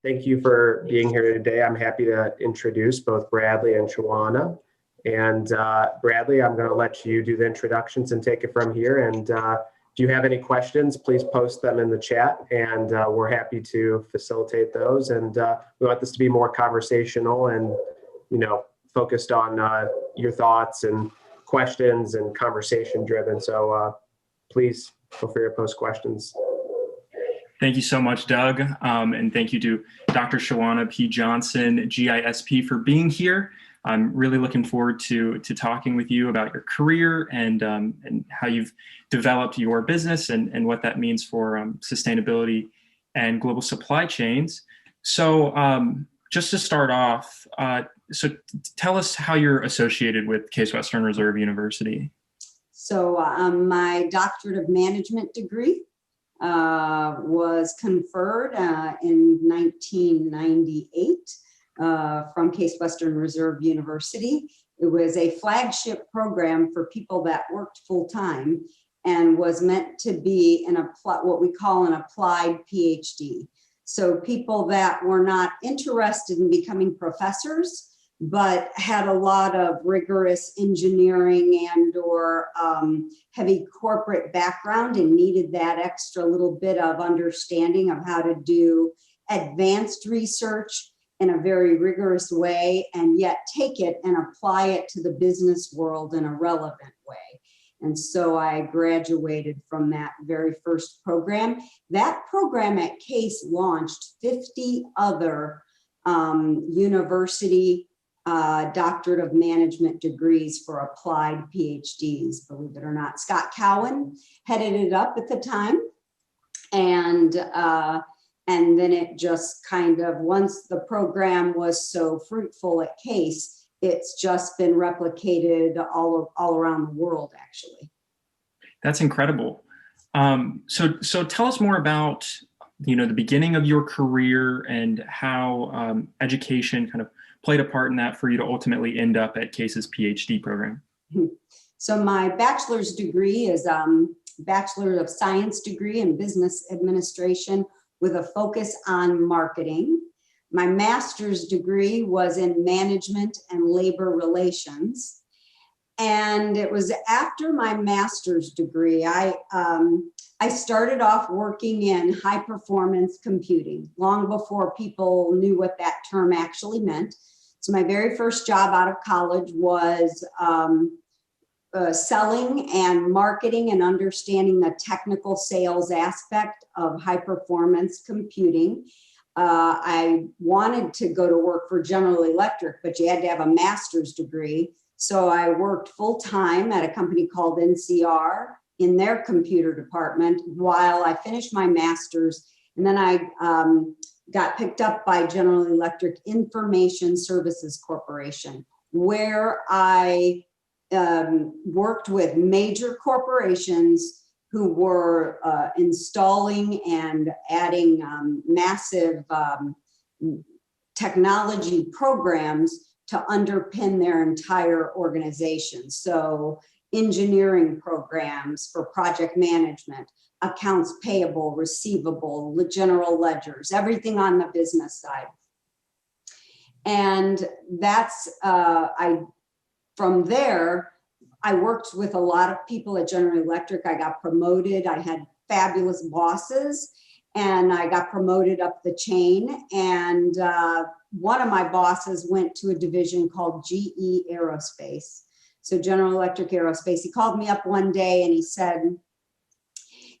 Thank you for being here today. I'm happy to introduce both Bradley and Shawana. And Bradley, I'm going to let you do the introductions and take it from here. And if you have any questions, please post them in the chat, and we're happy to facilitate those. And we want this to be more conversational and, focused on your thoughts and questions and conversation driven. So please feel free to post questions. Thank you so much, Doug. And thank you to Dr. Shawana P. Johnson, GISP, for being here. I'm really looking forward to talking with you about your career and how you've developed your business and what that means for sustainability and global supply chains. So just to start off, so tell us how you're associated with Case Western Reserve University. So my doctorate of management degree was conferred in 1998 from Case Western Reserve University. It was a flagship program for people that worked full-time and was meant to be what we call an applied PhD. So people that were not interested in becoming professors, but had a lot of rigorous engineering and or heavy corporate background and needed that extra little bit of understanding of how to do advanced research in a very rigorous way, and yet take it and apply it to the business world in a relevant way. And so I graduated from that very first program. That program at Case launched 50 other university doctorate of management degrees for applied PhDs, believe it or not. Scott Cowan headed it up at the time. And then it just kind of, once the program was so fruitful at Case, it's just been replicated all around the world, actually. That's incredible. So tell us more about, the beginning of your career and how education kind of played a part in that for you to ultimately end up at Case's PhD program. So my bachelor's degree is Bachelor of Science degree in Business Administration with a focus on marketing. My master's degree was in Management and Labor Relations. And it was after my master's degree, I started off working in high performance computing long before people knew what that term actually meant. So my very first job out of college was selling and marketing and understanding the technical sales aspect of high performance computing. I wanted to go to work for General Electric, but you had to have a master's degree. So I worked full time at a company called NCR in their computer department while I finished my master's. And then I got picked up by General Electric Information Services Corporation, where I worked with major corporations who were installing and adding massive technology programs to underpin their entire organization. So engineering programs for project management, accounts payable, receivable, general ledgers, everything on the business side. And that's, from there, I worked with a lot of people at General Electric. I got promoted. I had fabulous bosses, and I got promoted up the chain. And one of my bosses went to a division called GE Aerospace. So General Electric Aerospace. He called me up one day and he said,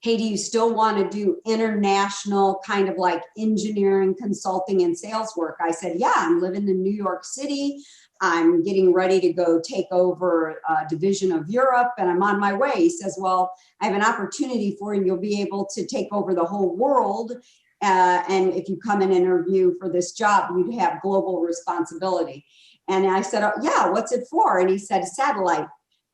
hey, do you still want to do international kind of like engineering, consulting, and sales work? I said, yeah, I'm living in New York City. I'm getting ready to go take over a division of Europe, and I'm on my way. He says, well, I have an opportunity for you. You'll be able to take over the whole world. And if you come and interview for this job, you'd have global responsibility. And I said, oh, yeah, what's it for? And he said, satellite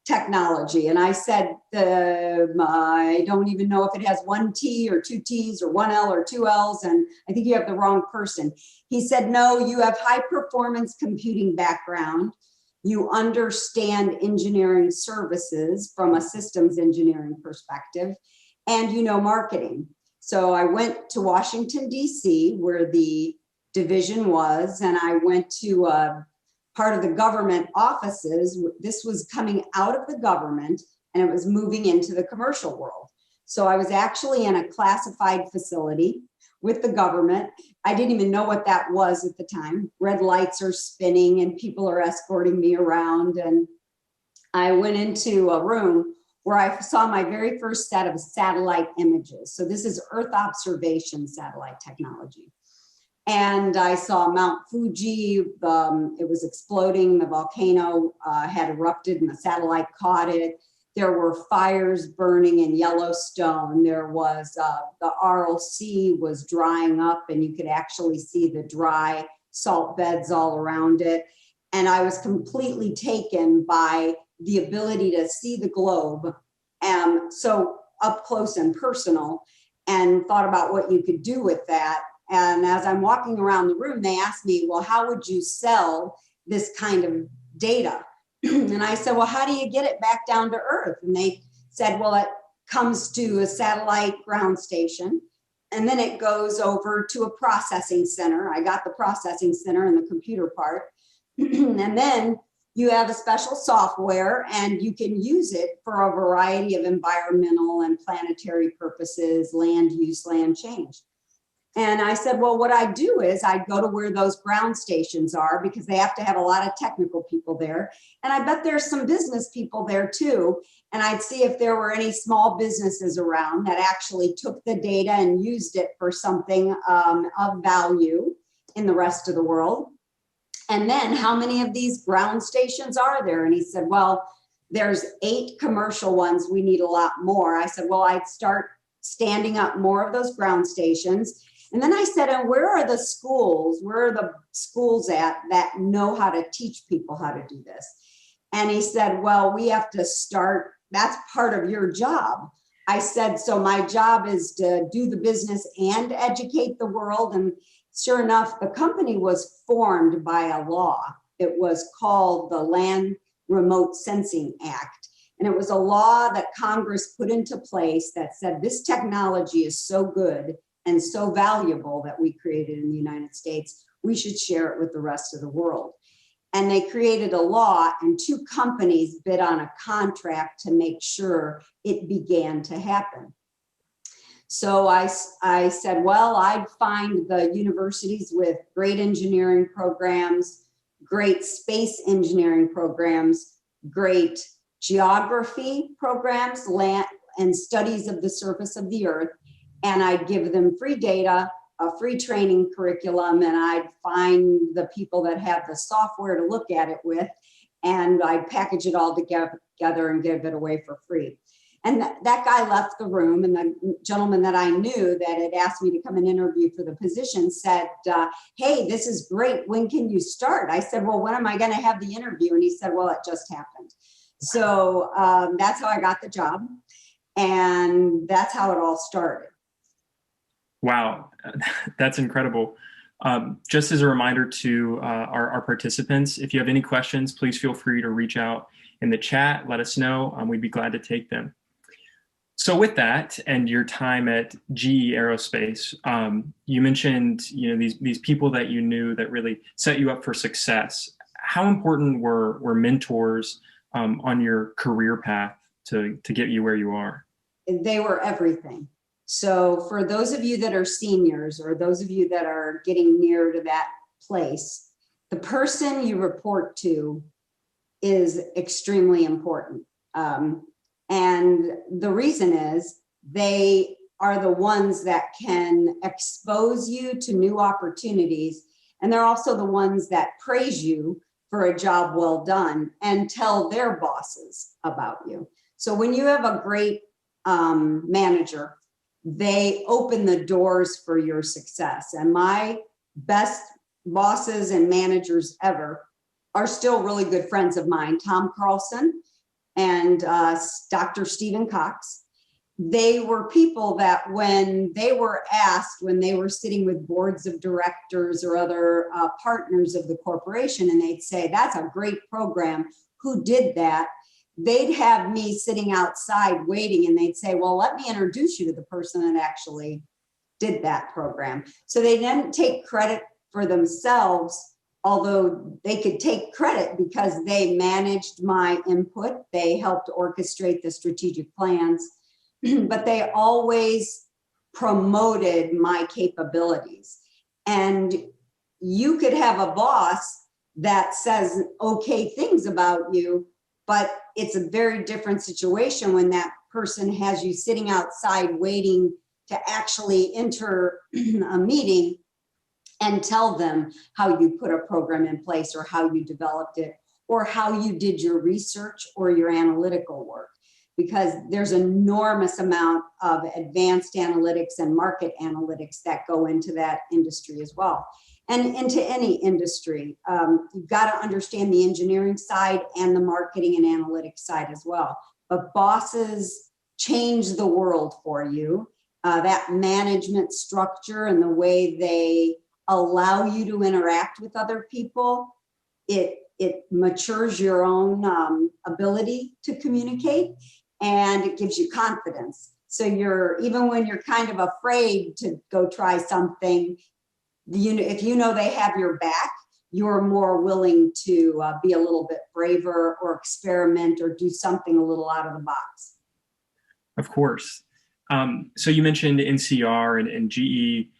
technology. And I said, I don't even know if it has one T or two T's or one L or two L's. And I think you have the wrong person. He said, no, you have high performance computing background. You understand engineering services from a systems engineering perspective, and you know marketing. So I went to Washington, D.C., where the division was, and I went to part of the government offices. This was coming out of the government and it was moving into the commercial world. So I was actually in a classified facility with the government. I didn't even know what that was at the time. Red lights are spinning and people are escorting me around. And I went into a room where I saw my very first set of satellite images. So this is Earth observation satellite technology. And I saw Mount Fuji, it was exploding, the volcano had erupted and the satellite caught it. There were fires burning in Yellowstone. There was, the Aral Sea was drying up and you could actually see the dry salt beds all around it. And I was completely taken by the ability to see the globe, so up close and personal, and thought about what you could do with that. And as I'm walking around the room, they asked me, well, how would you sell this kind of data? And I said, well, how do you get it back down to Earth? And they said, well, it comes to a satellite ground station, and then it goes over to a processing center. I got the processing center and the computer part. And then you have a special software and you can use it for a variety of environmental and planetary purposes, land use, land change. And I said, well, what I do is I go to where those ground stations are because they have to have a lot of technical people there. And I bet there's some business people there too. And I'd see if there were any small businesses around that actually took the data and used it for something of value in the rest of the world. And then how many of these ground stations are there? And he said, well, there's 8 commercial ones. We need a lot more. I said, well, I'd start standing up more of those ground stations. And then I said, and where are the schools? Where are the schools at that know how to teach people how to do this? And he said, well, we have to start. That's part of your job. I said, so my job is to do the business and educate the world. And sure enough, the company was formed by a law. It was called the Land Remote Sensing Act. And it was a law that Congress put into place that said this technology is so good and so valuable that we created in the United States, we should share it with the rest of the world. And they created a law and 2 companies bid on a contract to make sure it began to happen. So I said, well, I'd find the universities with great engineering programs, great space engineering programs, great geography programs, land and studies of the surface of the earth. And I'd give them free data, a free training curriculum, and I'd find the people that have the software to look at it with, and I'd package it all together and give it away for free. And that guy left the room, and the gentleman that I knew that had asked me to come and interview for the position said, hey, this is great. When can you start? I said, well, when am I going to have the interview? And he said, well, it just happened. So that's how I got the job. And that's how it all started. Wow, that's incredible. Just as a reminder to our participants, if you have any questions, please feel free to reach out in the chat. Let us know. We'd be glad to take them. So with that and your time at GE Aerospace, you mentioned these people that you knew that really set you up for success. How important were mentors on your career path to get you where you are? They were everything. So for those of you that are seniors or those of you that are getting near to that place, the person you report to is extremely important. And the reason is they are the ones that can expose you to new opportunities. And they're also the ones that praise you for a job well done and tell their bosses about you. So when you have a great manager, they open the doors for your success. And my best bosses and managers ever are still really good friends of mine, Tom Carlson and Dr. Stephen Cox. They were people that when they were asked, when they were sitting with boards of directors or other partners of the corporation, and they'd say, that's a great program, who did that? They'd have me sitting outside waiting, and they'd say, well, let me introduce you to the person that actually did that program. So they didn't take credit for themselves, although they could take credit because they managed my input, they helped orchestrate the strategic plans, but they always promoted my capabilities. And you could have a boss that says okay things about you, but it's a very different situation when that person has you sitting outside waiting to actually enter a meeting and tell them how you put a program in place or how you developed it or how you did your research or your analytical work. Because there's an enormous amount of advanced analytics and market analytics that go into that industry as well. And into any industry, you've got to understand the engineering side and the marketing and analytics side as well. But bosses change the world for you. That management structure and the way they allow you to interact with other people, it matures your own ability to communicate, and it gives you confidence. So even when you're kind of afraid to go try something, if you know they have your back, you're more willing to be a little bit braver or experiment or do something a little out of the box. Of course. So you mentioned NCR and GE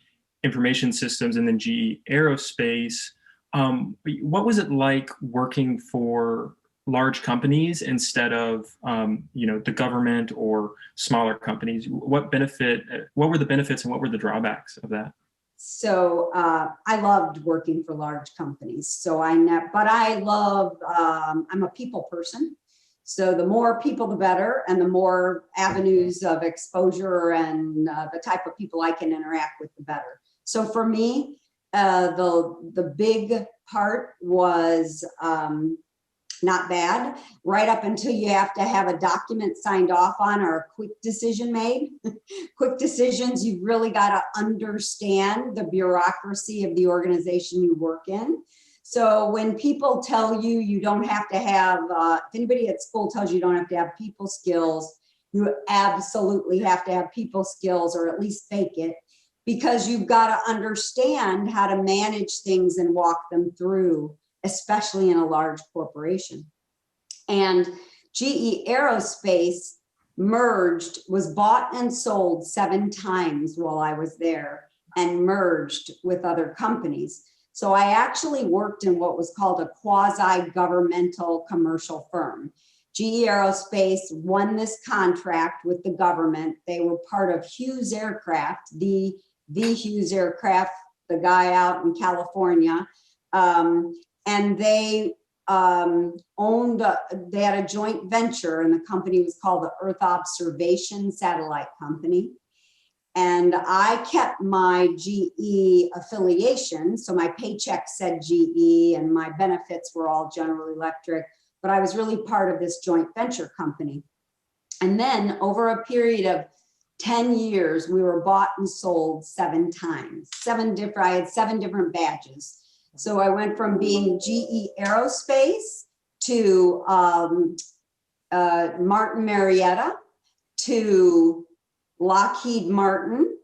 Information Systems and then GE Aerospace. What was it like working for large companies instead of the government or smaller companies? What were the benefits and what were the drawbacks of that? So I loved working for large companies. I'm a people person. So the more people, the better, and the more avenues of exposure and the type of people I can interact with, the better. So for me, the big part was not bad, right up until you have to have a document signed off on or a quick decision made. Quick decisions, you've really got to understand the bureaucracy of the organization you work in. So when people tell you you don't have to have, if anybody at school tells you don't have to have people skills, you absolutely have to have people skills, or at least fake it, because you've got to understand how to manage things and walk them through, especially in a large corporation. And GE Aerospace was bought and sold 7 times while I was there, and merged with other companies. So I actually worked in what was called a quasi-governmental commercial firm. GE Aerospace won this contract with the government. They were part of Hughes Aircraft, the Hughes Aircraft, the guy out in California. And they they had a joint venture, and the company was called the Earth Observation Satellite Company. And I kept my GE affiliation. So my paycheck said GE and my benefits were all General Electric, but I was really part of this joint venture company. And then over a period of 10 years, we were bought and sold 7 times. I had 7 different badges. So I went from being GE Aerospace to Martin Marietta to Lockheed Martin.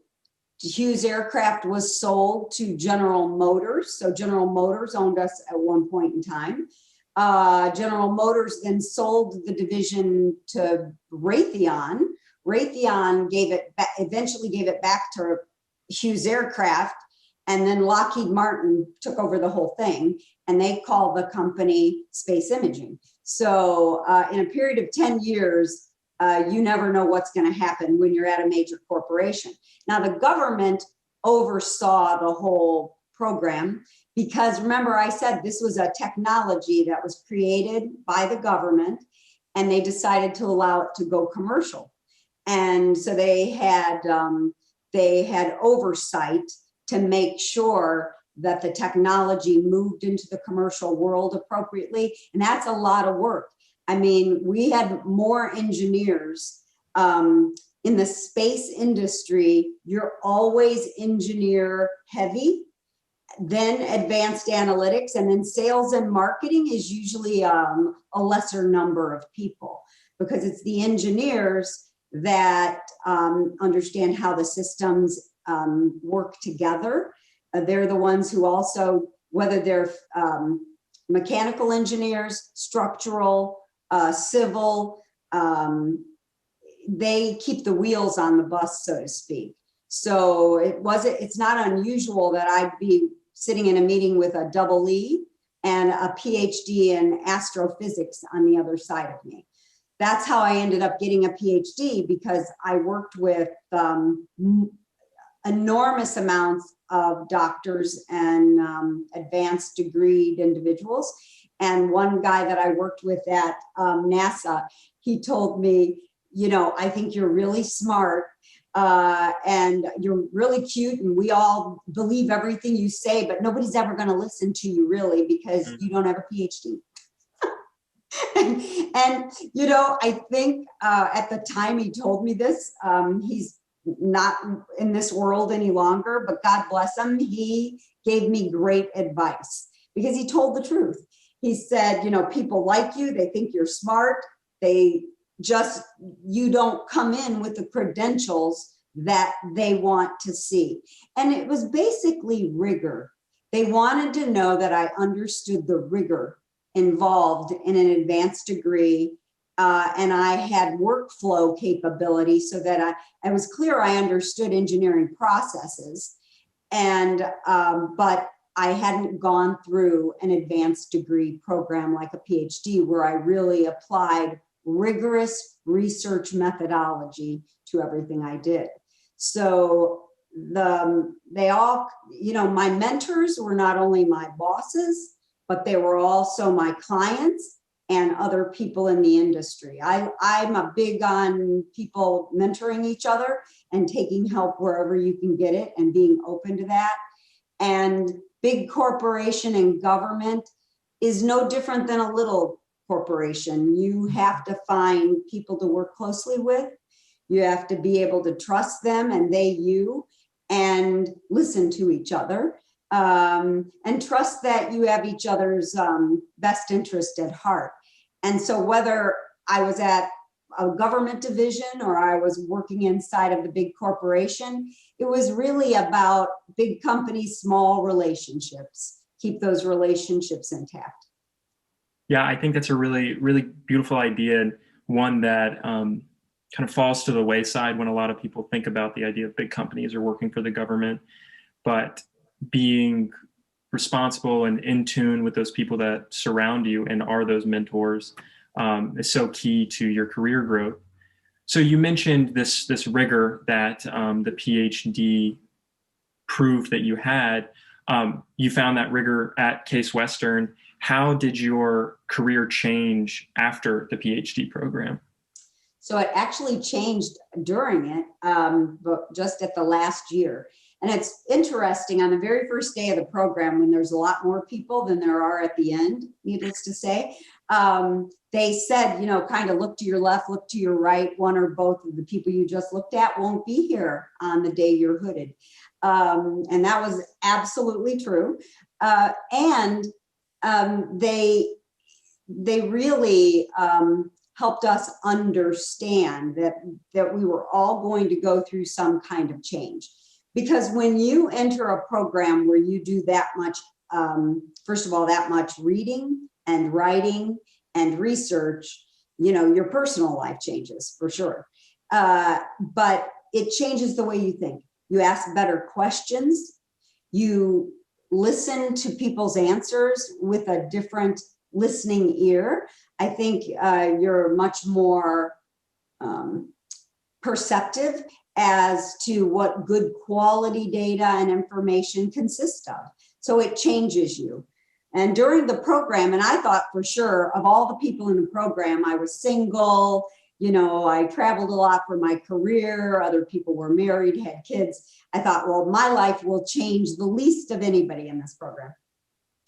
Hughes Aircraft was sold to General Motors. So General Motors owned us at one point in time. General Motors then sold the division to Raytheon. Raytheon eventually gave it back to Hughes Aircraft, and then Lockheed Martin took over the whole thing, and they called the company Space Imaging. So in a period of 10 years, you never know what's going to happen when you're at a major corporation. Now, the government oversaw the whole program because, remember, I said this was a technology that was created by the government, and they decided to allow it to go commercial. And so they had oversight to make sure that the technology moved into the commercial world appropriately. And that's a lot of work. I mean, we had more engineers in the space industry. You're always engineer heavy, then advanced analytics, and then sales and marketing is usually a lesser number of people, because it's the engineers that understand how the systems work together. They're the ones who also, whether they're mechanical engineers, structural, civil, they keep the wheels on the bus, so to speak. So it's not unusual that I'd be sitting in a meeting with a double E and a PhD in astrophysics on the other side of me. That's how I ended up getting a PhD, because I worked with enormous amounts of doctors and advanced degreed individuals. And one guy that I worked with at NASA, he told me, I think you're really smart and you're really cute, and we all believe everything you say, but nobody's ever going to listen to you really, because you don't have a PhD. and I think at the time he told me this, he's not in this world any longer, but God bless him. He gave me great advice because he told the truth. He said, people like you, they think you're smart. You don't come in with the credentials that they want to see. And it was basically rigor. They wanted to know that I understood the rigor involved in an advanced degree, and I had workflow capability so that I was clear I understood engineering processes, but I hadn't gone through an advanced degree program like a PhD where I really applied rigorous research methodology to everything I did. So they all, my mentors were not only my bosses, but they were also my clients and other people in the industry. I'm a big on people mentoring each other and taking help wherever you can get it and being open to that. And big corporation and government is no different than a little corporation. You have to find people to work closely with. You have to be able to trust them and they you, and listen to each other, and trust that you have each other's best interest at heart. And so whether I was at a government division or I was working inside of the big corporation, it was really about big companies, small relationships. Keep those relationships intact. Yeah, I think that's a really, really beautiful idea, and one that kind of falls to the wayside when a lot of people think about the idea of big companies or working for the government. But being responsible and in tune with those people that surround you and are those mentors is so key to your career growth. So you mentioned this rigor that the PhD proved that you had. You found that rigor at Case Western. How did your career change after the PhD program? So it actually changed during it, but just at the last year. And it's interesting, on the very first day of the program, when there's a lot more people than there are at the end, needless to say, they said, kind of look to your left, look to your right. One or both of the people you just looked at won't be here on the day you're hooded. And that was absolutely true. And they really helped us understand that we were all going to go through some kind of change. Because when you enter a program where you do that much, first of all, that much reading and writing and research, your personal life changes for sure. But it changes the way you think. You ask better questions. You listen to people's answers with a different listening ear. I think you're much more perceptive as to what good quality data and information consists of. So it changes you. And during the program, and I thought for sure of all the people in the program, I was single, I traveled a lot for my career, other people were married, had kids. I thought, well, my life will change the least of anybody in this program.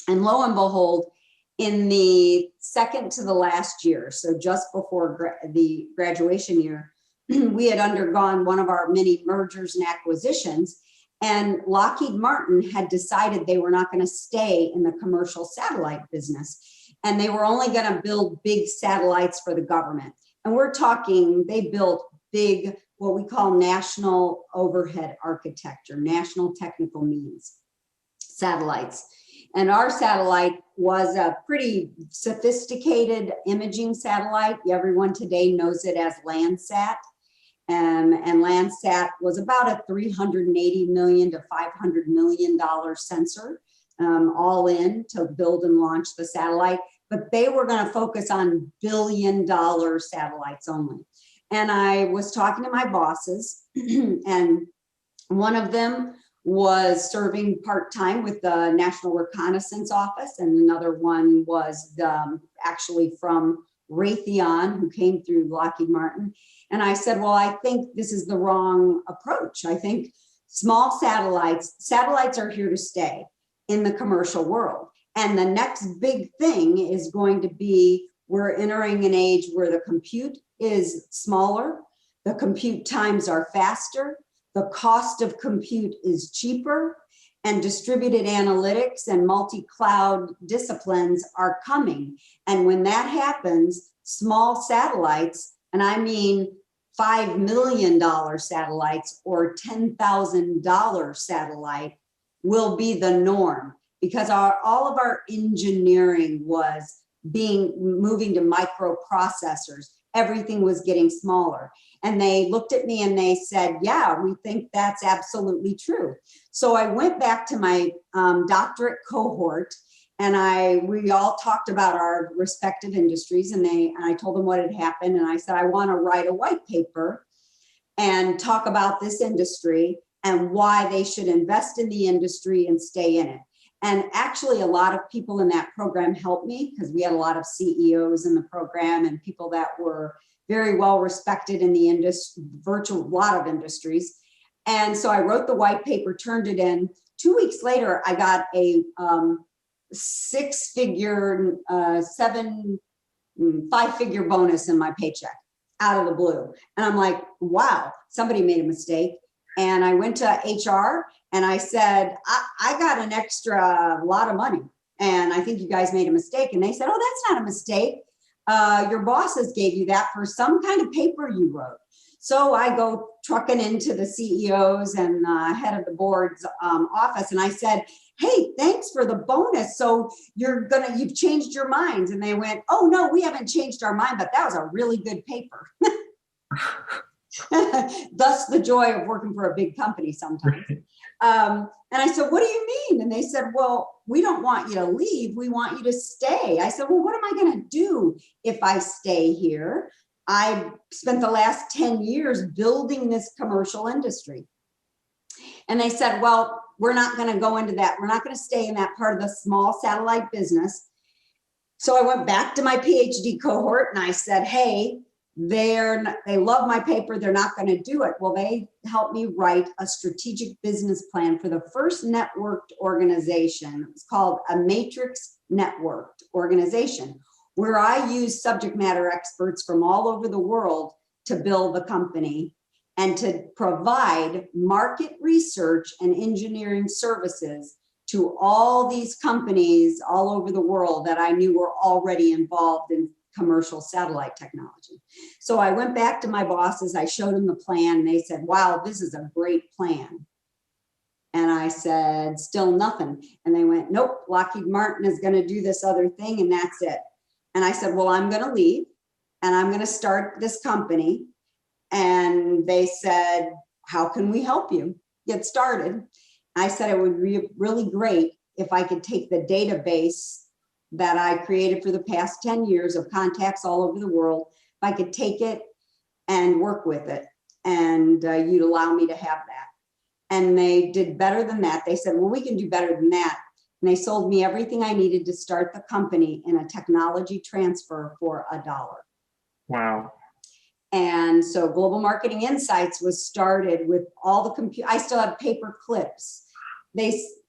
And lo and behold, in the second to the last year, so just before the graduation year, we had undergone one of our many mergers and acquisitions, and Lockheed Martin had decided they were not going to stay in the commercial satellite business, and they were only going to build big satellites for the government. And we're talking, they built big, what we call national overhead architecture, national technical means. satellites. And our satellite was a pretty sophisticated imaging satellite. Everyone today knows it as Landsat. And Landsat was about a $380 million to $500 million sensor, all in to build and launch the satellite. But they were going to focus on billion-dollar satellites only. And I was talking to my bosses, and one of them was serving part-time with the National Reconnaissance Office, and another one was actually from Raytheon, who came through Lockheed Martin. And I said, well, I think this is the wrong approach. I think small satellites are here to stay in the commercial world. And the next big thing is going to be, we're entering an age where the compute is smaller, the compute times are faster, the cost of compute is cheaper, and distributed analytics and multi-cloud disciplines are coming. And when that happens, small satellites, and I mean $5 million satellites or $10,000 satellite, will be the norm, because all of our engineering was moving to microprocessors. Everything was getting smaller. And they looked at me and they said, yeah, we think that's absolutely true. So I went back to my doctorate cohort, and we all talked about our respective industries, and I told them what had happened. And I said, I want to write a white paper and talk about this industry and why they should invest in the industry and stay in it. And actually, a lot of people in that program helped me, because we had a lot of CEOs in the program and people that were very well respected in the lot of industries. And so I wrote the white paper, turned it in. 2 weeks later, I got a five-figure bonus in my paycheck out of the blue. And I'm like, wow, somebody made a mistake. And I went to HR and I said, I got an extra lot of money, and I think you guys made a mistake. And they said, oh, that's not a mistake. Your bosses gave you that for some kind of paper you wrote. So I go trucking into the CEO's and head of the board's office, and I said, hey, thanks for the bonus. So you've changed your minds. And they went, oh, no, we haven't changed our mind, but that was a really good paper. Thus the joy of working for a big company sometimes. And I said, what do you mean? And they said, well, we don't want you to leave. We want you to stay. I said, well, what am I going to do if I stay here? I spent the last 10 years building this commercial industry. And they said, well, we're not going to go into that. We're not going to stay in that part of the small satellite business. So I went back to my PhD cohort and I said, hey, they love my paper. They're not going to do it. Well, they helped me write a strategic business plan for the first networked organization. It's called a matrix networked organization, where I use subject matter experts from all over the world to build the company and to provide market research and engineering services to all these companies all over the world that I knew were already involved in commercial satellite technology. So I went back to my bosses, I showed them the plan, and they said, wow, this is a great plan. And I said, still nothing. And they went, nope, Lockheed Martin is going to do this other thing, and that's it. And I said, well, I'm going to leave and I'm going to start this company. And they said, how can we help you get started? I said, it would be really great if I could take the database that I created for the past 10 years of contacts all over the world, if I could take it and work with it, and you'd allow me to have that. And they did better than that. They said, well, we can do better than that. And they sold me everything I needed to start the company in a technology transfer for $1. Wow. And so Global Marketing Insights was started with all the I still have paper clips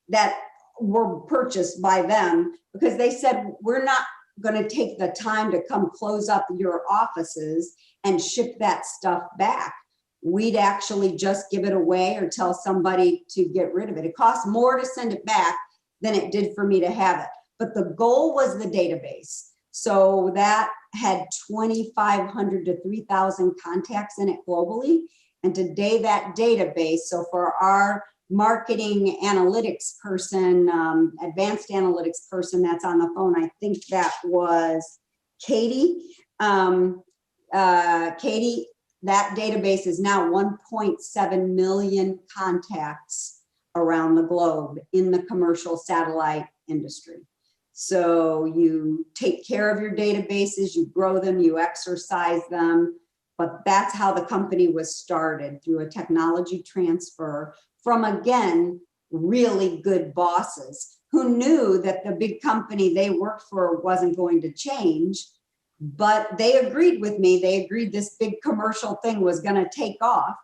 that were purchased by them, because they said, we're not going to take the time to come close up your offices and ship that stuff back. We'd actually just give it away or tell somebody to get rid of it. It costs more to send it back than it did for me to have it. But the goal was the database. So that had 2,500 to 3,000 contacts in it globally. And today that database, so for our marketing analytics person, advanced analytics person that's on the phone, I think that was Katie. Katie, that database is now 1.7 million contacts around the globe in the commercial satellite industry. So you take care of your databases, you grow them, you exercise them, but that's how the company was started, through a technology transfer from, again, really good bosses who knew that the big company they worked for wasn't going to change, but they agreed with me. They agreed this big commercial thing was going to take off,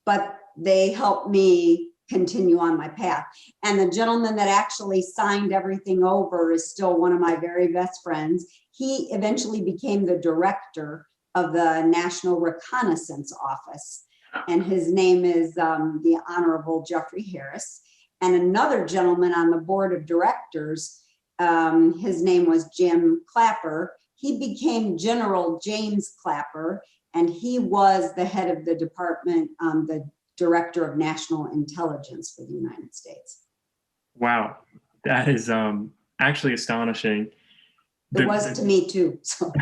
but they helped me continue on my path. And the gentleman that actually signed everything over is still one of my very best friends. He eventually became the director of the National Reconnaissance Office, and his name is the Honorable Jeffrey Harris. And another gentleman on the board of directors, his name was Jim Clapper. He became General James Clapper, and he was the head of the department, the Director of National Intelligence for the United States. Wow, that is actually astonishing. It was to me too. So.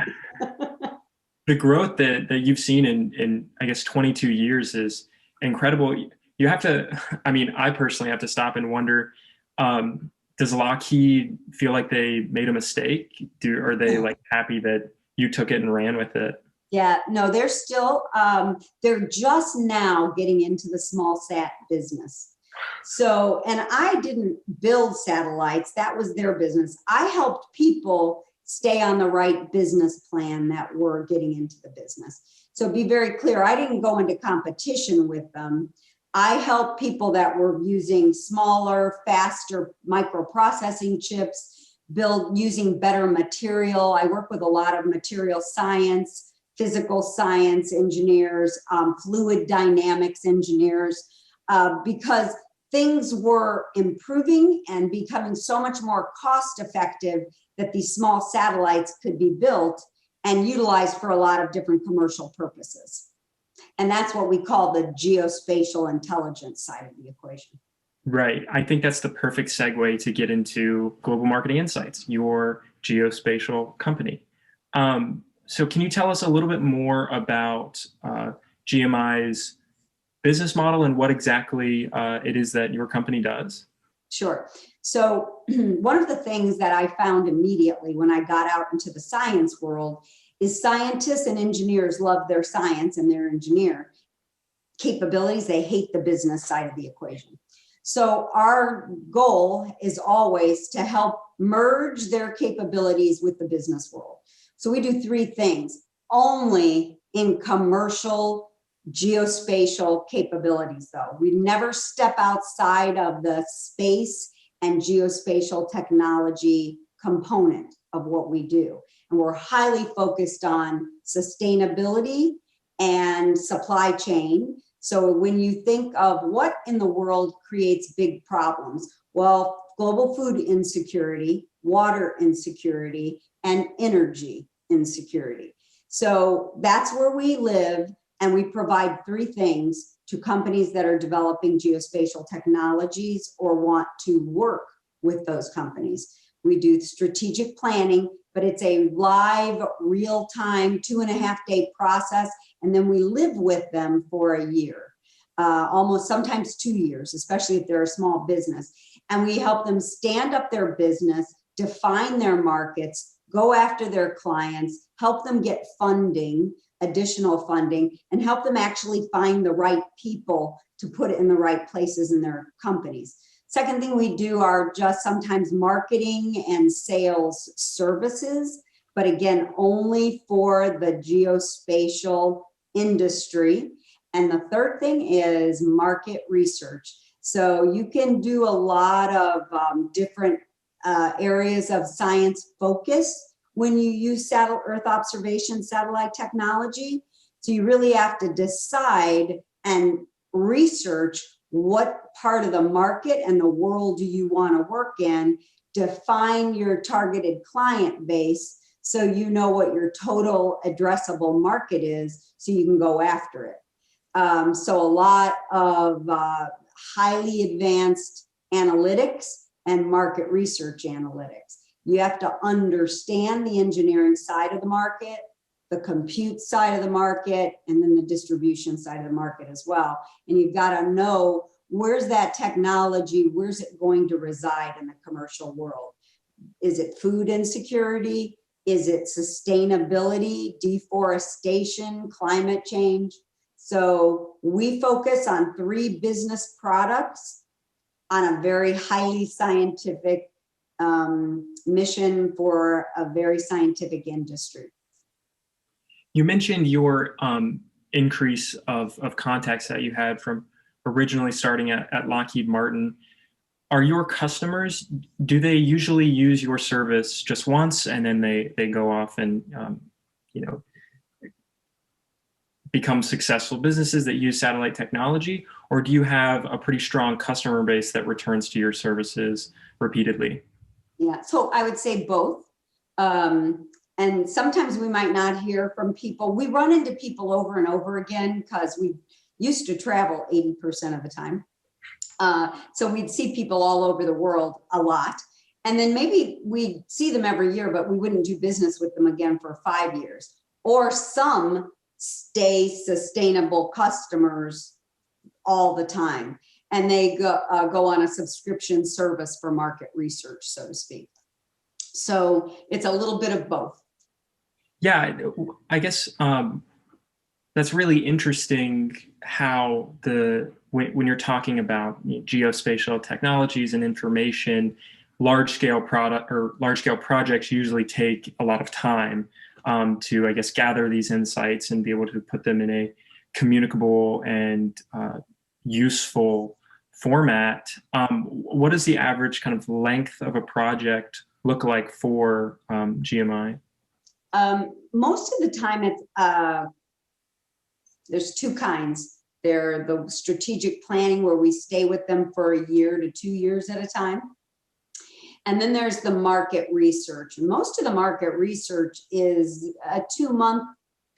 The growth that you've seen in, I guess, 22 years is incredible. You have to, I mean, I personally have to stop and wonder, does Lockheed feel like they made a mistake? Are they like happy that you took it and ran with it? Yeah, no, they're still, they're just now getting into the small sat business. So, and I didn't build satellites, that was their business. I helped people stay on the right business plan that were getting into the business. So be very clear, I didn't go into competition with them. I helped people that were using smaller, faster microprocessing chips, using better material. I work with a lot of material science, physical science engineers, fluid dynamics engineers, because things were improving and becoming so much more cost effective that these small satellites could be built and utilized for a lot of different commercial purposes. And that's what we call the geospatial intelligence side of the equation. Right. I think that's the perfect segue to get into Global Marketing Insights, your geospatial company. So can you tell us a little bit more about GMI's business model and what exactly it is that your company does? Sure. So one of the things that I found immediately when I got out into the science world is scientists and engineers love their science and their engineer capabilities. They hate the business side of the equation. So our goal is always to help merge their capabilities with the business world. So we do three things only in commercial geospatial capabilities, though. We never step outside of the space and geospatial technology component of what we do. And we're highly focused on sustainability and supply chain. So when you think of what in the world creates big problems, well, global food insecurity, water insecurity, and energy insecurity. So that's where we live, and we provide three things to companies that are developing geospatial technologies or want to work with those companies. We do strategic planning, but it's a live, real-time, 2.5-day process, and then we live with them for a year, almost sometimes 2 years, especially if they're a small business. And we help them stand up their business, define their markets, go after their clients, help them get funding, additional funding, and help them actually find the right people to put it in the right places in their companies. Second thing we do are just sometimes marketing and sales services, but again, only for the geospatial industry. And the third thing is market research. So you can do a lot of different areas of science focus when you use Earth observation satellite technology. So you really have to decide and research what part of the market and the world do you want to work in, define your targeted client base so you know what your total addressable market is so you can go after it. So a lot of highly advanced analytics and market research analytics. You have to understand the engineering side of the market, the compute side of the market, and then the distribution side of the market as well. And you've got to know, where's that technology, where's it going to reside in the commercial world? Is it food insecurity? Is it sustainability, deforestation, climate change? So we focus on 3 business products on a very highly scientific mission for a very scientific industry. You mentioned your increase of contacts that you had from originally starting at Lockheed Martin. Are your customers, do they usually use your service just once and then they go off and become successful businesses that use satellite technology? Or do you have a pretty strong customer base that returns to your services repeatedly? Yeah, so I would say both. And sometimes we might not hear from people. We run into people over and over again because we used to travel 80% of the time. So we'd see people all over the world a lot. And then maybe we'd see them every year, but we wouldn't do business with them again for 5 years. Or some stay sustainable customers all the time. And they go on a subscription service for market research, so to speak. So it's a little bit of both. Yeah, I guess that's really interesting how when you're talking about geospatial technologies and information, large-scale projects usually take a lot of time to, I guess, gather these insights and be able to put them in a communicable and useful format. What does the average kind of length of a project look like for GMI? Most of the time, it's there's 2 kinds. They're the strategic planning, where we stay with them for a year to 2 years at a time. And then there's the market research. Most of the market research is a 2-month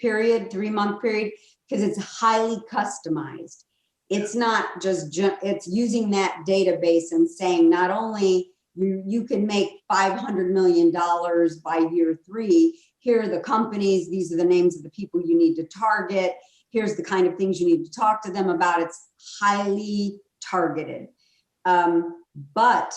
period, 3-month period, because it's highly customized. It's not just, it's using that database and saying, not only you can make $500 million by year 3, here are the companies, these are the names of the people you need to target, here's the kind of things you need to talk to them about. It's highly targeted. But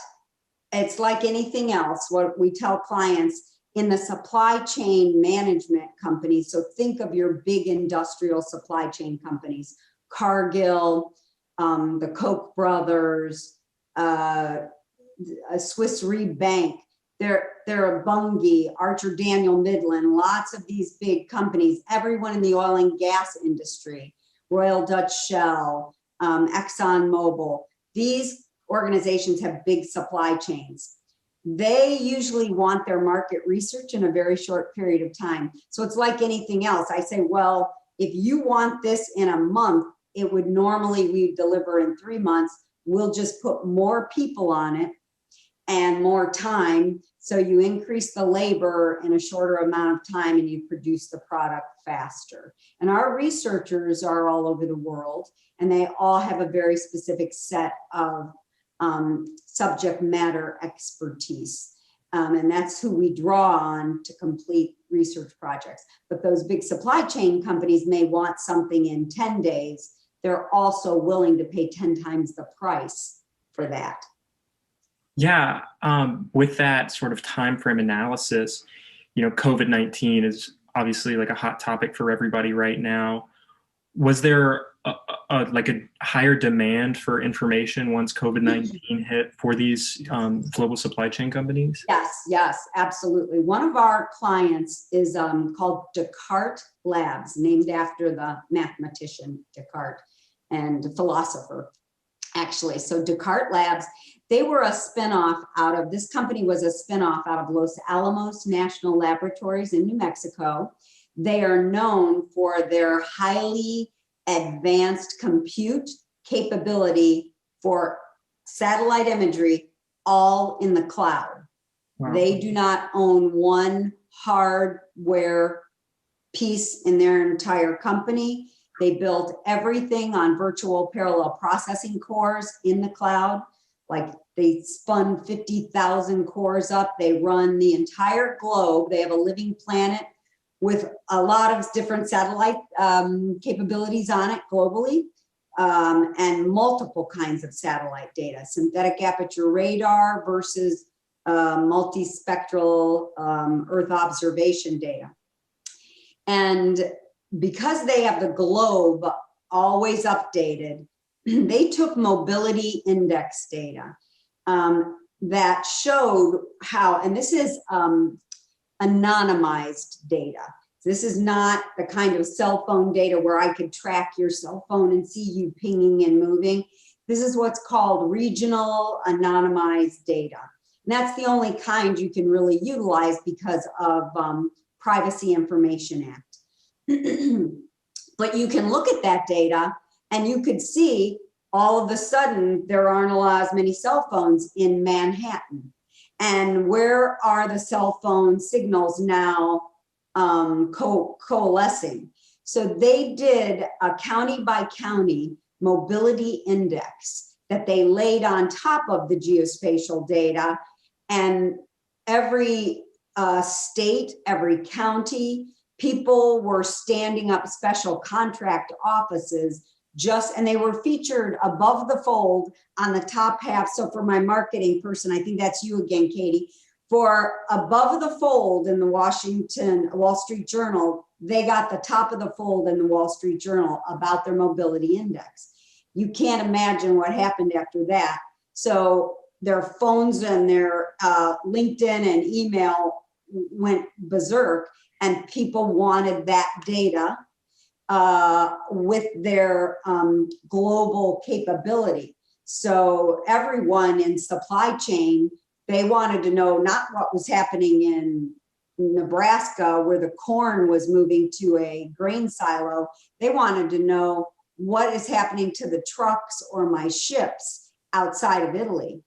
it's like anything else, what we tell clients in the supply chain management companies. So think of your big industrial supply chain companies, Cargill, the Koch brothers, a Swiss Re Bank, they're a Bunge, Archer Daniel Midland, lots of these big companies, everyone in the oil and gas industry, Royal Dutch Shell, Exxon Mobil. These organizations have big supply chains. They usually want their market research in a very short period of time. So it's like anything else. I say, well, if you want this in a month, it would normally we deliver in 3 months. We'll just put more people on it and more time. So you increase the labor in a shorter amount of time and you produce the product faster. And our researchers are all over the world, and they all have a very specific set of subject matter expertise. And that's who we draw on to complete research projects. But those big supply chain companies may want something in 10 days. They're also willing to pay 10 times the price for that. Yeah, with that sort of time frame analysis, COVID-19 is obviously like a hot topic for everybody right now. Was there a higher demand for information once COVID-19 hit for these global supply chain companies? Yes, absolutely. One of our clients is called Descartes Labs, named after the mathematician Descartes and philosopher, actually. So Descartes Labs, they were a spinoff out of, this company was a spinoff out of Los Alamos National Laboratories in New Mexico. They are known for their highly advanced compute capability for satellite imagery, all in the cloud. Wow. They do not own one hardware piece in their entire company. They built everything on virtual parallel processing cores in the cloud. Like they spun 50,000 cores up. They run the entire globe. They have a living planet with a lot of different satellite capabilities on it globally, and multiple kinds of satellite data, synthetic aperture radar versus multispectral Earth observation data. And because they have the globe always updated, they took mobility index data that showed how, and this is anonymized data. This is not the kind of cell phone data where I could track your cell phone and see you pinging and moving. This is what's called regional anonymized data. And that's the only kind you can really utilize because of Privacy Information Act. But you can look at that data and you could see all of a sudden there aren't as many cell phones in Manhattan. And where are the cell phone signals now coalescing? So they did a county by county mobility index that they laid on top of the geospatial data, and every state, every county, people were standing up special contract offices and they were featured above the fold on the top half. So for my marketing person, I think that's you again, Katie, for above the fold in the Wall Street Journal, they got the top of the fold in the Wall Street Journal about their mobility index. You can't imagine what happened after that. So their phones and their LinkedIn and email went berserk, and people wanted that data with their global capability. So everyone in supply chain, they wanted to know not what was happening in Nebraska where the corn was moving to a grain silo. They wanted to know what is happening to the trucks or my ships outside of Italy.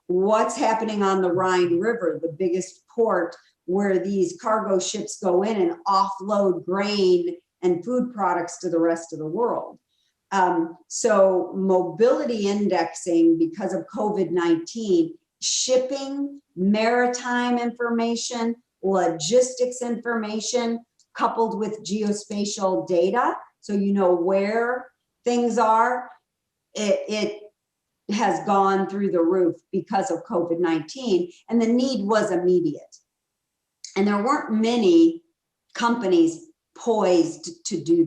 What's happening on the Rhine River, the biggest port where these cargo ships go in and offload grain and food products to the rest of the world. So mobility indexing, because of COVID-19, shipping, maritime information, logistics information, coupled with geospatial data, so you know where things are, it has gone through the roof because of COVID-19, and the need was immediate. And there weren't many companies poised to do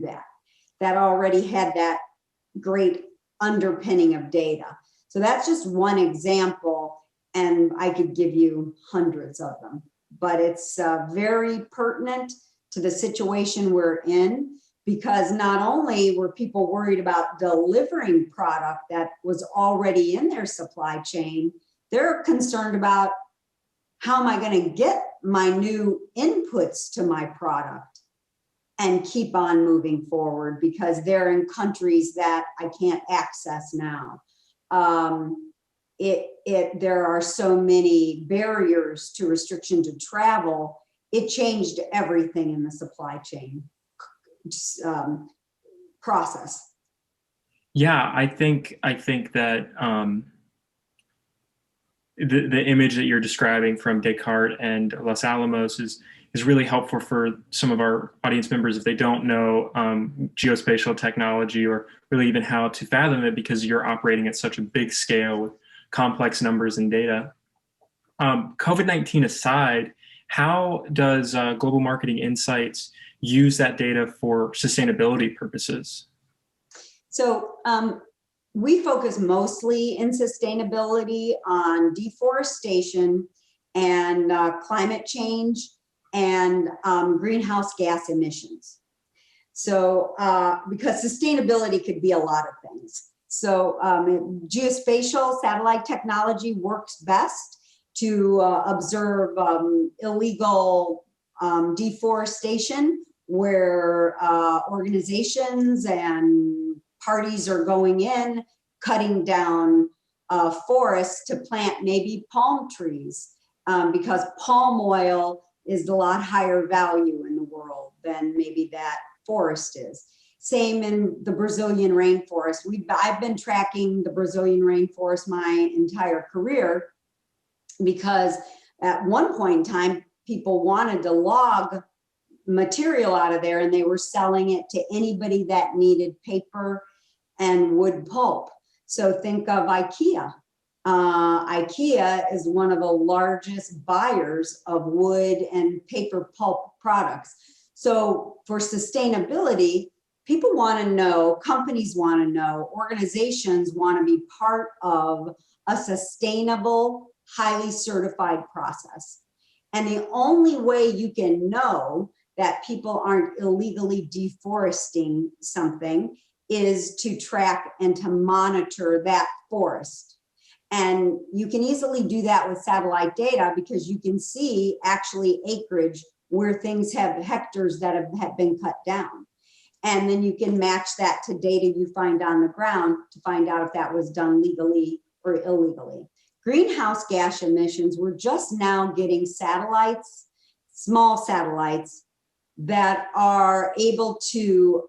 that already had that great underpinning of data. So that's just one example, and I could give you hundreds of them, but it's very pertinent to the situation we're in, because not only were people worried about delivering product that was already in their supply chain, they're concerned about how am I going to get my new inputs to my product and keep on moving forward, because they're in countries that I can't access now. There are so many barriers to restriction to travel. It changed everything in the supply chain process. Yeah, I think that the image that you're describing from Descartes and Los Alamos is really helpful for some of our audience members if they don't know geospatial technology, or really even how to fathom it, because you're operating at such a big scale with complex numbers and data. COVID-19 aside, how does Global Marketing Insights use that data for sustainability purposes? So we focus mostly in sustainability on deforestation and climate change and greenhouse gas emissions. So because sustainability could be a lot of things. So geospatial satellite technology works best to observe illegal deforestation, where organizations and parties are going in, cutting down forests to plant maybe palm trees, because palm oil is a lot higher value in the world than maybe that forest is. Same in the Brazilian rainforest. I've been tracking the Brazilian rainforest my entire career because at one point in time, people wanted to log material out of there and they were selling it to anybody that needed paper and wood pulp. So think of IKEA. IKEA is one of the largest buyers of wood and paper pulp products. So for sustainability, people want to know, companies want to know, organizations want to be part of a sustainable, highly certified process. And the only way you can know that people aren't illegally deforesting something is to track and to monitor that forest. And you can easily do that with satellite data because you can see actually acreage where things have hectares that have been cut down. And then you can match that to data you find on the ground to find out if that was done legally or illegally. Greenhouse gas emissions, we're just now getting satellites, small satellites, that are able to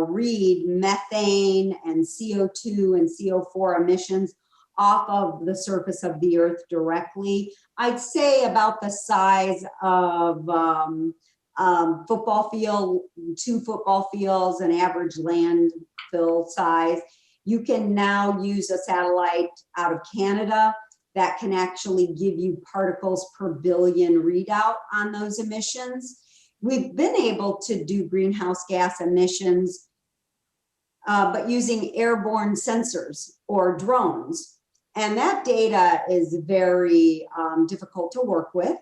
read methane and CO2 and CO4 emissions off of the surface of the earth directly. I'd say about the size of football field, 2 football fields, an average landfill size. You can now use a satellite out of Canada that can actually give you particles per billion readout on those emissions. We've been able to do greenhouse gas emissions, but using airborne sensors or drones. And that data is very difficult to work with,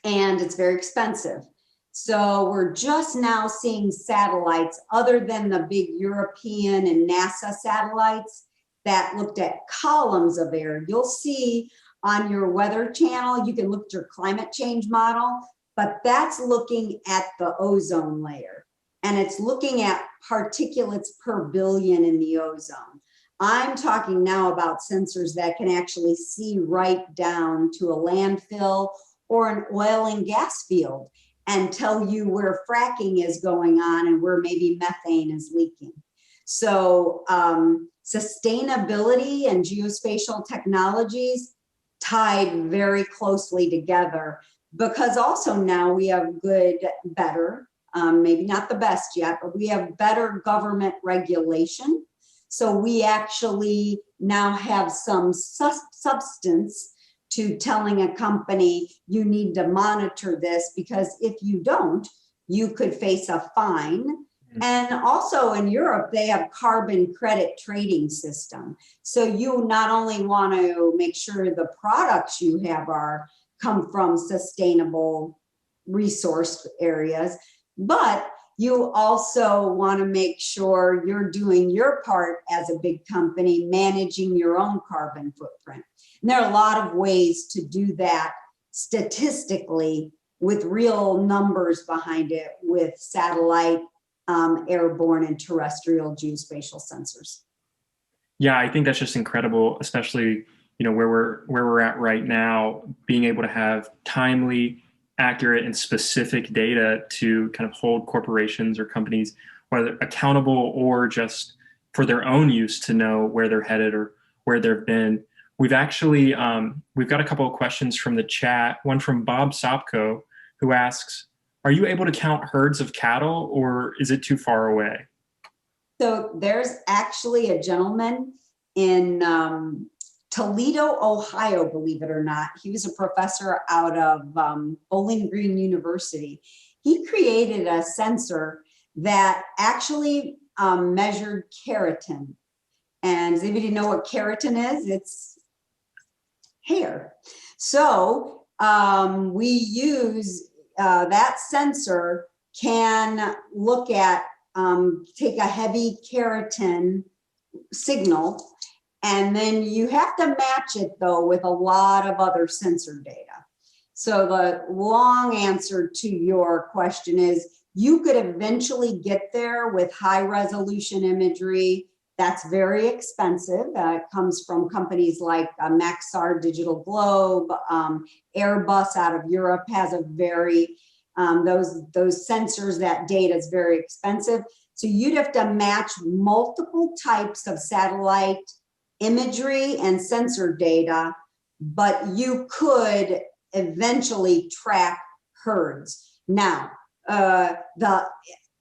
and it's very expensive. So we're just now seeing satellites other than the big European and NASA satellites that looked at columns of air. You'll see on your weather channel, you can look at your climate change model, but that's looking at the ozone layer. And it's looking at particulates per billion in the ozone. I'm talking now about sensors that can actually see right down to a landfill or an oil and gas field and tell you where fracking is going on and where maybe methane is leaking. So sustainability and geospatial technologies tied very closely together, because also now we have better, maybe not the best yet, but we have better government regulation. So we actually now have some substance to telling a company, you need to monitor this, because if you don't, you could face a fine. And also in Europe, they have carbon credit trading system. So you not only want to make sure the products you have come from sustainable resource areas, but you also want to make sure you're doing your part as a big company, managing your own carbon footprint. And there are a lot of ways to do that statistically with real numbers behind it, with satellite, airborne, and terrestrial geospatial sensors. Yeah, I think that's just incredible, especially where we're at right now, being able to have timely, accurate, and specific data to kind of hold corporations or companies, whether accountable or just for their own use, to know where they're headed or where they've been. We've actually we've got a couple of questions from the chat. One from Bob Sopko, who asks, "Are you able to count herds of cattle, or is it too far away?" So there's actually a gentleman in Toledo, Ohio, believe it or not. He was a professor out of Bowling Green University. He created a sensor that actually measured keratin. And does anybody know what keratin is? It's hair. So we use that sensor can look at, take a heavy keratin signal, and then you have to match it though with a lot of other sensor data. So the long answer to your question is you could eventually get there with high resolution imagery. That's very expensive. It comes from companies like Maxar Digital Globe. Airbus out of Europe has a very, those sensors, that data is very expensive. So you'd have to match multiple types of satellite imagery and sensor data, but you could eventually track herds. Now,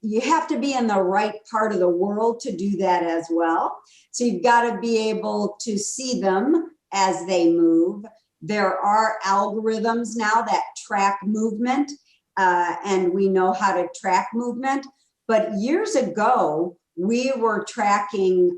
you have to be in the right part of the world to do that as well. So you've got to be able to see them as they move. There are algorithms now that track movement, and we know how to track movement. But years ago, we were tracking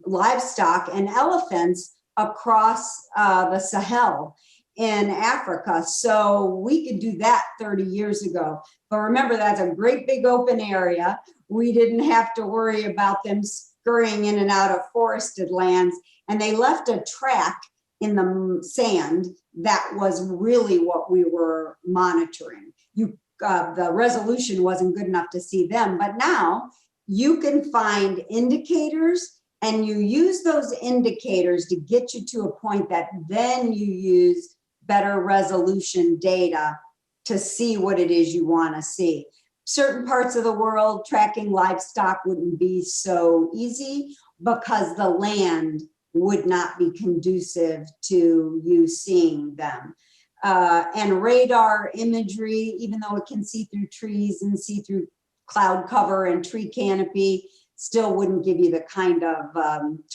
livestock and elephants across the Sahel in Africa. So we could do that 30 years ago. But remember, that's a great big open area. We didn't have to worry about them scurrying in and out of forested lands. And they left a track in the sand that was really what we were monitoring. The resolution wasn't good enough to see them, but now you can find indicators, and you use those indicators to get you to a point that then you use better resolution data to see what it is you want to see. Certain parts of the world, tracking livestock wouldn't be so easy because the land would not be conducive to you seeing them. And radar imagery, even though it can see through trees and see through cloud cover and tree canopy, still wouldn't give you the kind of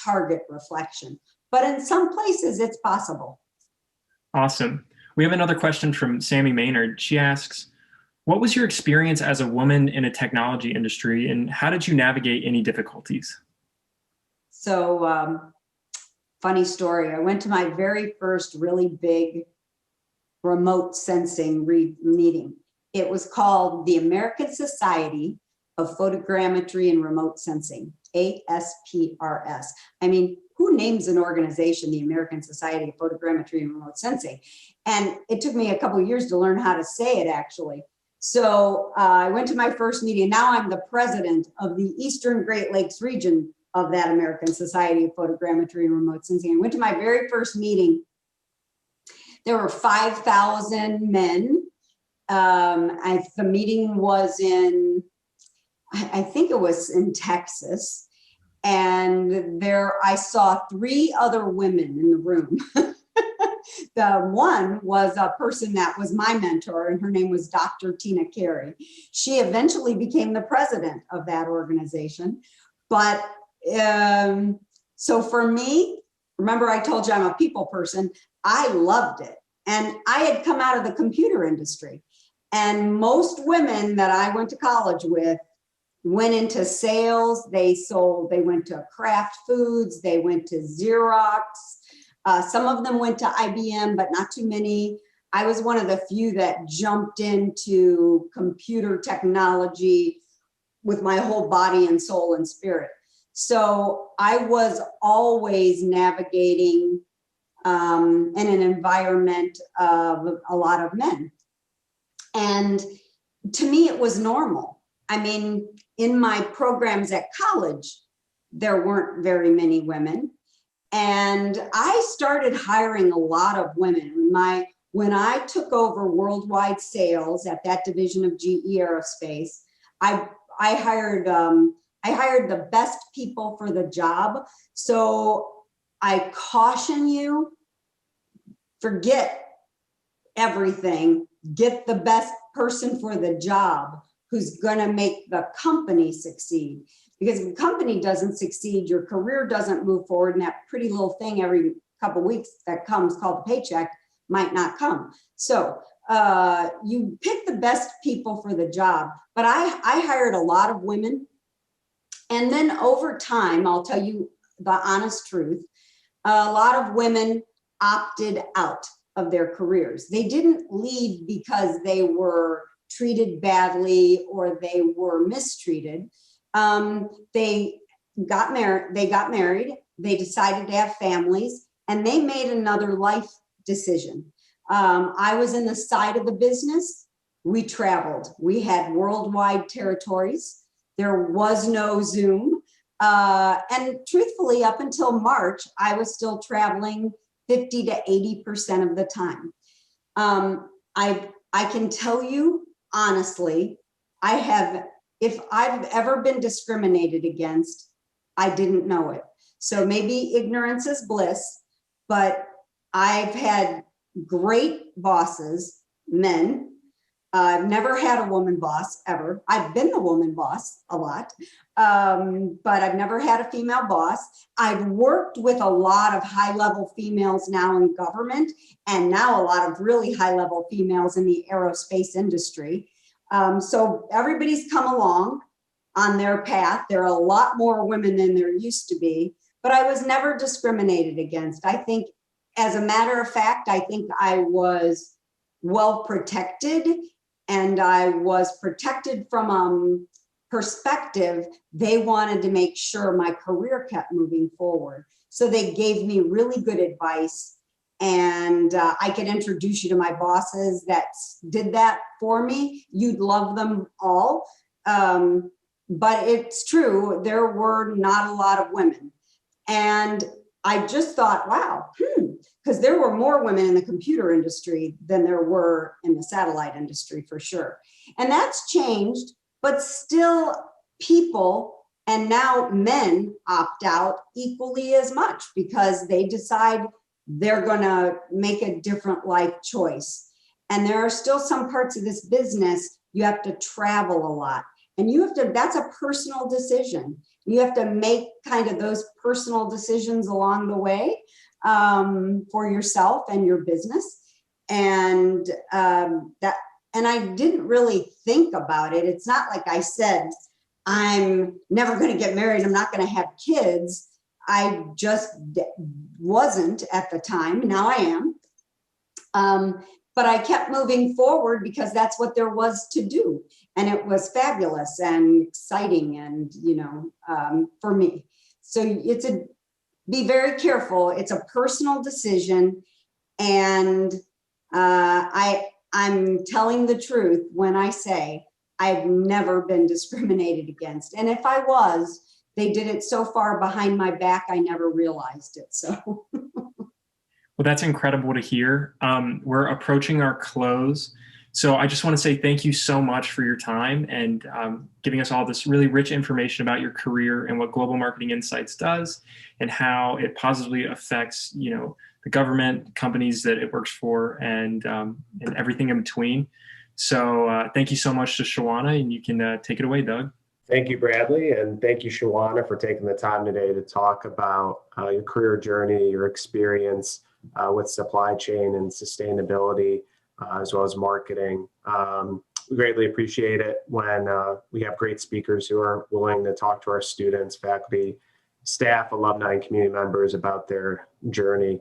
target reflection. But in some places, it's possible. Awesome. We have another question from Sammy Maynard. She asks, what was your experience as a woman in a technology industry, and how did you navigate any difficulties? So, funny story. I went to my very first really big remote sensing meeting. It was called the American Society of Photogrammetry and Remote Sensing, ASPRS. I mean, who names an organization the American Society of Photogrammetry and Remote Sensing? And it took me a couple of years to learn how to say it, actually. So I went to my first meeting. Now I'm the president of the Eastern Great Lakes region of that American Society of Photogrammetry and Remote Sensing. I went to my very first meeting. There were 5,000 men. The meeting was in, I think it was in Texas. And there I saw 3 other women in the room. The one was a person that was my mentor, and her name was Dr. Tina Carey. She eventually became the president of that organization. But so for me, remember I told you I'm a people person, I loved it. And I had come out of the computer industry. And most women that I went to college with went into sales. They went to Kraft Foods, they went to Xerox. Some of them went to IBM, but not too many. I was one of the few that jumped into computer technology with my whole body and soul and spirit. So I was always navigating in an environment of a lot of men. And to me, it was normal. I mean, in my programs at college, there weren't very many women. And I started hiring a lot of women. When I took over worldwide sales at that division of GE Aerospace, I hired the best people for the job. So I caution you, forget everything, get the best person for the job who's going to make the company succeed. Because if the company doesn't succeed, your career doesn't move forward, and that pretty little thing every couple of weeks that comes called the paycheck might not come. So you pick the best people for the job. But I hired a lot of women. And then over time, I'll tell you the honest truth, a lot of women opted out of their careers. They didn't leave because they were treated badly or they were mistreated. They got married, they decided to have families, and they made another life decision. I was in the side of the business. We traveled. We had worldwide territories. There was no Zoom. And truthfully, up until March, I was still traveling 50 to 80% of the time. I can tell you honestly, if I've ever been discriminated against, I didn't know it. So maybe ignorance is bliss, but I've had great bosses, men. I've never had a woman boss ever. I've been the woman boss a lot, but I've never had a female boss. I've worked with a lot of high-level females now in government, and now a lot of really high-level females in the aerospace industry. So everybody's come along on their path. There are a lot more women than there used to be, but I was never discriminated against. I think, as a matter of fact, I think I was well protected, and I was protected from perspective. They wanted to make sure my career kept moving forward. So they gave me really good advice, and I could introduce you to my bosses that did that for me. You'd love them all. But it's true, there were not a lot of women. And I just thought, wow, because there were more women in the computer industry than there were in the satellite industry, for sure. And that's changed, but still people, and now men, opt out equally as much because they decide they're going to make a different life choice. And there are still some parts of this business you have to travel a lot. And you have to, that's a personal decision. You have to make kind of those personal decisions along the way for yourself and your business. And and I didn't really think about it. It's not like I said, I'm never going to get married, I'm not going to have kids. I just wasn't at the time. Now I am. But I kept moving forward because that's what there was to do. And it was fabulous and exciting and, for me. So be very careful. It's a personal decision. And I'm telling the truth when I say I've never been discriminated against. And if I was, they did it so far behind my back, I never realized it. So. Well, that's incredible to hear. We're approaching our close. So I just want to say thank you so much for your time and giving us all this really rich information about your career and what Global Marketing Insights does and how it positively affects, the government, companies that it works for, and everything in between. So thank you so much to Shawana, and you can take it away, Doug. Thank you, Bradley, and thank you, Shawana, for taking the time today to talk about your career journey, your experience with supply chain and sustainability, as well as marketing. We greatly appreciate it when we have great speakers who are willing to talk to our students, faculty, staff, alumni, and community members about their journey.